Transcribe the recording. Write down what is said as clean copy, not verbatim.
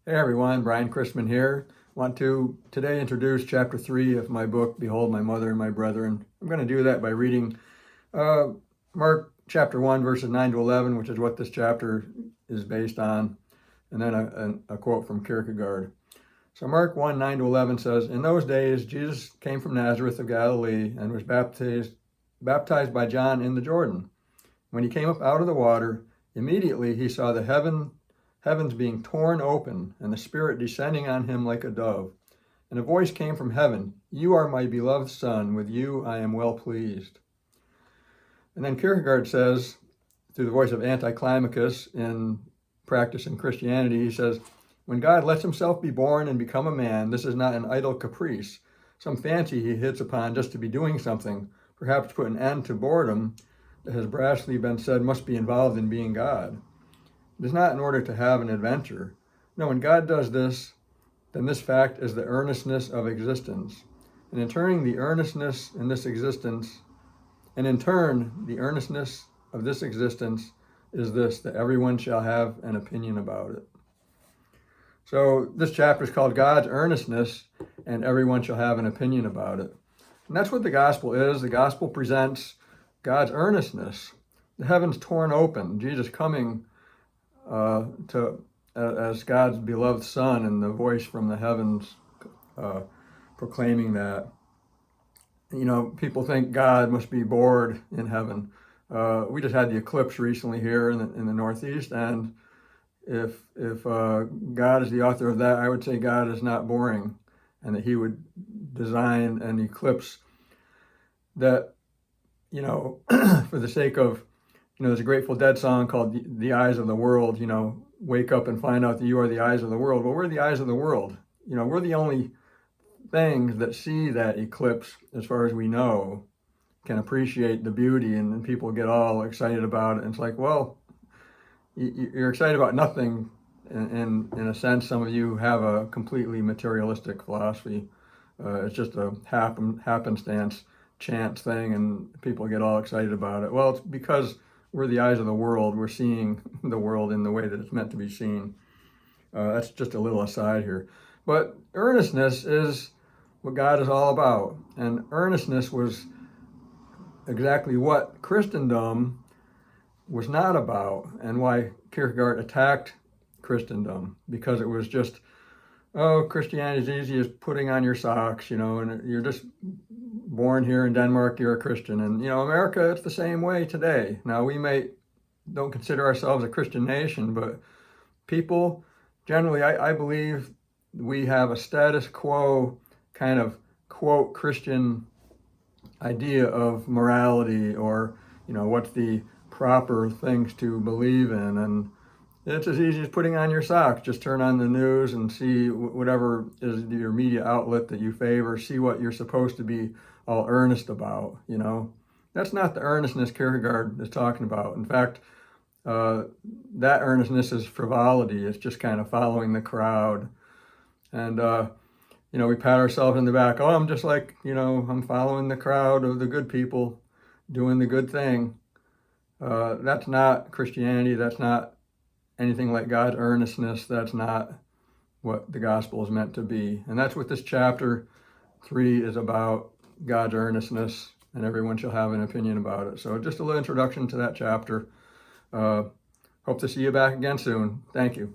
Hey everyone, Brian Chrisman here. Want to today introduce chapter 3 of my book, Behold My Mother and My Brethren. I'm going to do that by reading Mark chapter 1 verses 9 to 11, which is what this chapter is based on, and then a quote from Kierkegaard. So Mark 1, 9 to 11 says, "In those days Jesus came from Nazareth of Galilee and was baptized by John in the Jordan. When he came up out of the water, immediately he saw the heavens being torn open, and the Spirit descending on him like a dove. And a voice came from heaven, 'You are my beloved Son, with you I am well pleased.'" And then Kierkegaard says, through the voice of Anticlimacus in Practice in Christianity, he says, "When God lets himself be born and become a man, this is not an idle caprice, some fancy he hits upon just to be doing something, perhaps to put an end to boredom that has brashly been said must be involved in being God. It is not in order to have an adventure. No, when God does this, then this fact is the earnestness of existence. And in turn, the earnestness of this existence is this, that everyone shall have an opinion about it." So this chapter is called God's Earnestness, and everyone shall have an opinion about it. And that's what the gospel is. The gospel presents God's earnestness. The heavens torn open, Jesus coming as God's beloved Son, and the voice from the heavens proclaiming that. You know, people think God must be bored in heaven. We just had the eclipse recently here in the Northeast, and if God is the author of that, I would say God is not boring, and that he would design an eclipse that, you know, for the sake of, you know, there's a Grateful Dead song called The Eyes of the World, you know, wake up and find out that you are the eyes of the world. Well, we're the eyes of the world. You know, we're the only things that see that eclipse, as far as we know, can appreciate the beauty, and people get all excited about it. And it's like, well, you're excited about nothing. In a sense, some of you have a completely materialistic philosophy. It's just a happenstance, chance thing, and people get all excited about it. Well, it's because we're the eyes of the world. We're seeing the world in the way that it's meant to be seen. That's just a little aside here. But earnestness is what God is all about. And earnestness was exactly what Christendom was not about, and why Kierkegaard attacked Christendom, because it was just, oh, Christianity is easy as putting on your socks, you know, and you're just born here in Denmark, you're a Christian. And, you know, America, it's the same way today. Now, we don't consider ourselves a Christian nation, but people, generally, I believe we have a status quo kind of, quote, Christian idea of morality, or, you know, what's the proper things to believe in. And it's as easy as putting on your socks. Just turn on the news and see whatever is your media outlet that you favor, see what you're supposed to be all earnest about, you know. That's not the earnestness Kierkegaard is talking about. In fact, that earnestness is frivolity. It's just kind of following the crowd. And, you know, we pat ourselves in the back. Oh, I'm just like, you know, I'm following the crowd of the good people doing the good thing. That's not Christianity. That's not anything like God's earnestness. That's not what the gospel is meant to be. And that's what this chapter 3 is about, God's earnestness, and everyone shall have an opinion about it. So just a little introduction to that chapter. Hope to see you back again soon. Thank you.